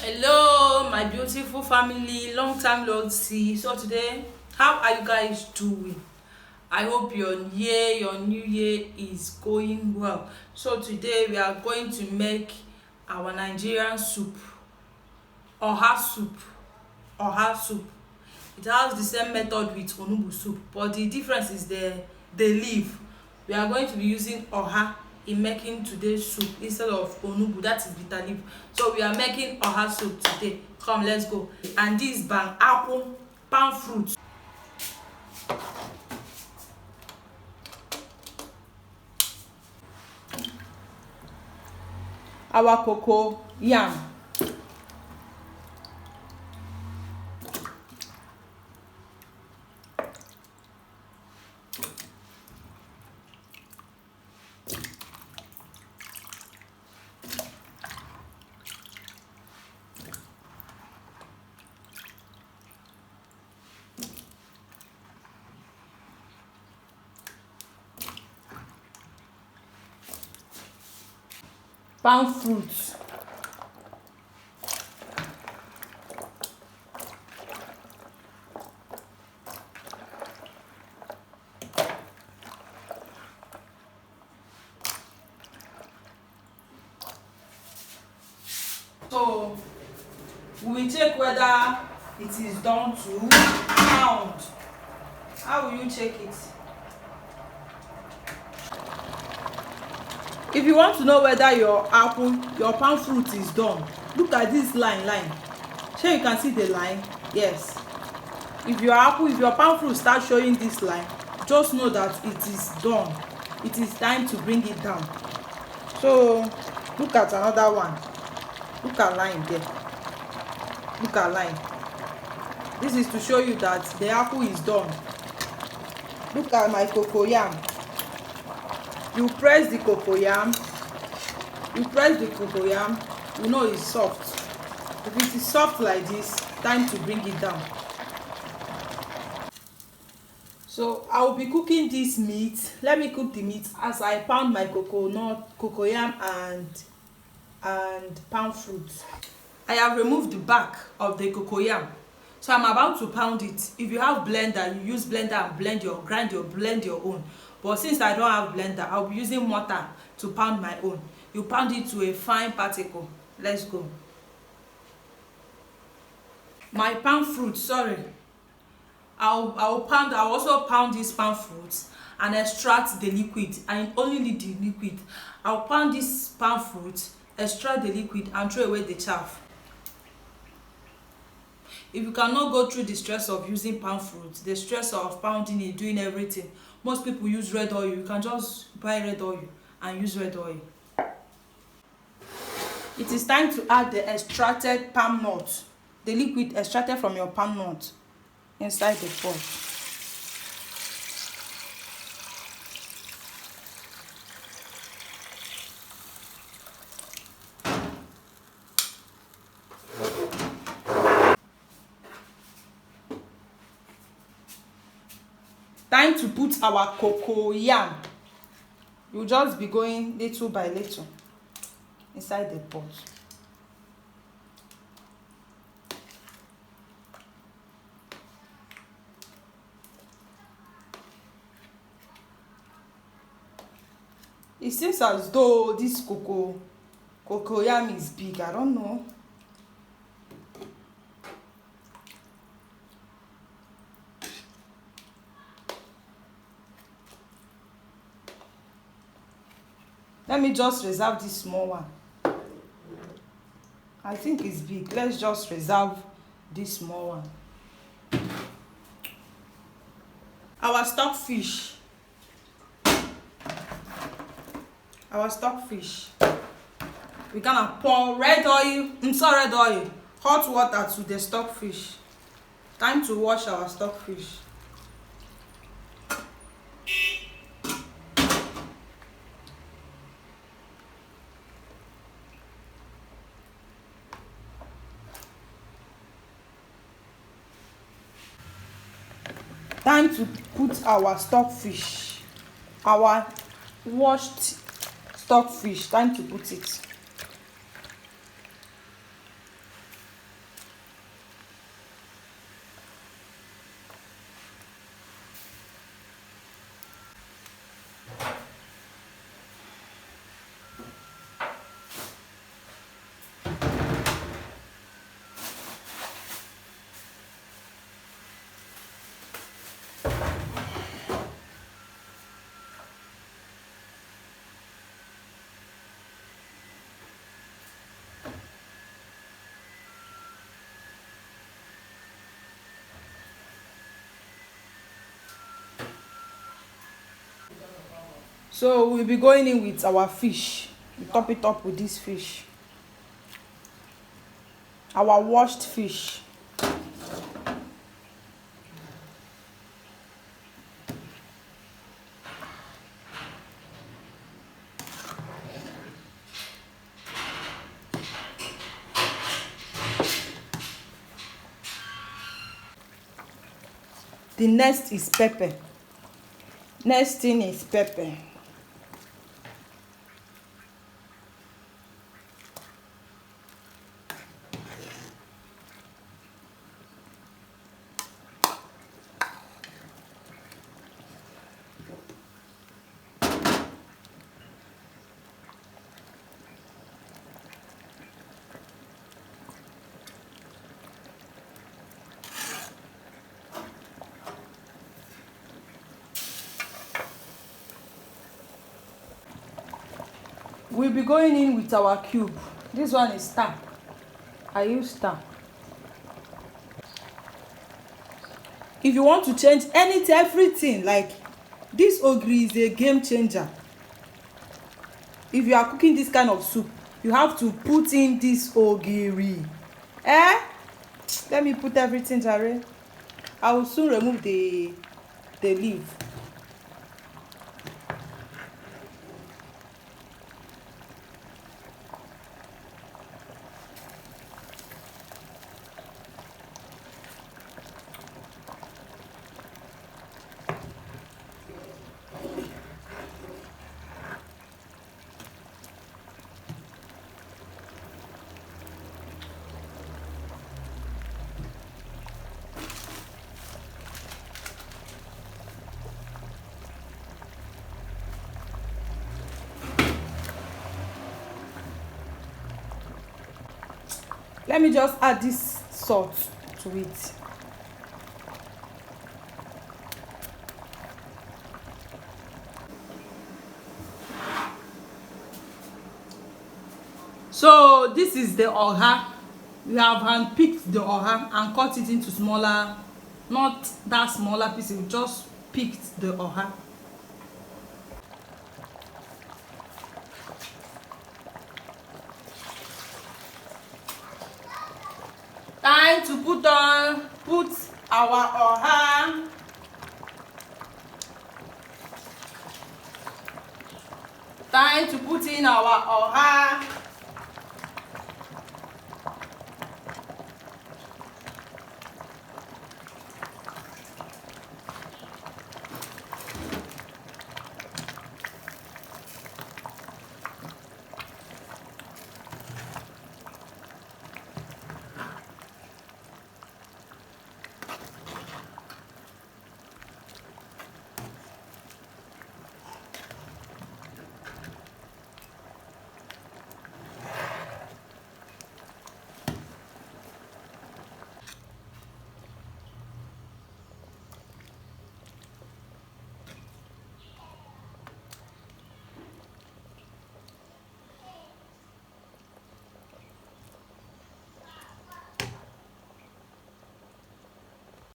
Hello my beautiful family, long time no see. So today, how are you guys doing? I hope your new year is going well. So today we are going to make our Nigerian soup, oha soup. Oha soup, it has the same method with onugbu soup, but the difference is the leaf. We are going to be using oha in making today's soup instead of onugbu, that is bitter leaf. So we are making oha soup today. Come, let's go. And this bang apple palm fruit. Our cocoa yam, palm fruit, so we will check whether it is done to pound. How will you check it? If you want to know whether your palm fruit is done, look at this line. Sure, you can see the line. Yes, if your palm fruit start showing this line, just know that it is done. It is time to bring it down. So look at another one. Look at line there. Look at line. This is to show you that the apple is done. Look at my cocoyam. You press the cocoyam, you know it's soft. If it is soft like this, time to bring it down. So I will be cooking this meat. Let me cook the meat as I pound my cocoyam and palm fruit. I have removed the back of the cocoyam, so I'm about to pound it. If you have blender, you use blender and blend your own. But since I don't have blender, I'll be using mortar to pound my own. You pound it to a fine particle. Let's go. My palm fruit, sorry. I'll also pound this palm fruit and extract the liquid. I only need the liquid. I'll pound this palm fruit, extract the liquid and throw away the chaff. If you cannot go through the stress of using palm fruit, the stress of pounding it, doing everything, most people use red oil. You can just buy red oil and use red oil. It is time to add the extracted palm nut, the liquid extracted from your palm nut, inside the pot. Time to put our cocoyam. You just be going little by little inside the pot. It seems as though this cocoyam is big. I don't know. Let me just reserve this small one. I think it's big. Let's just reserve this small one. Our stockfish. We're gonna pour hot water to the stockfish. Time to wash our stockfish. Time to put our stockfish, our washed stockfish. Time to put it. So we'll be going in with our fish. We top it up with this fish, our washed fish. The next is pepper. Next thing is pepper. We'll be going in with our cube. This one is star. I use star. If you want to change anything, everything, like this ogiri is a game changer. If you are cooking this kind of soup, you have to put in this ogiri. Let me put everything, Jare. I will soon remove the leaf. Let me just add this salt to it. So this is the oha. We have handpicked the oha and cut it into smaller, not that smaller pieces. We just picked the oha. Time to put our oha. Time to put in our oha.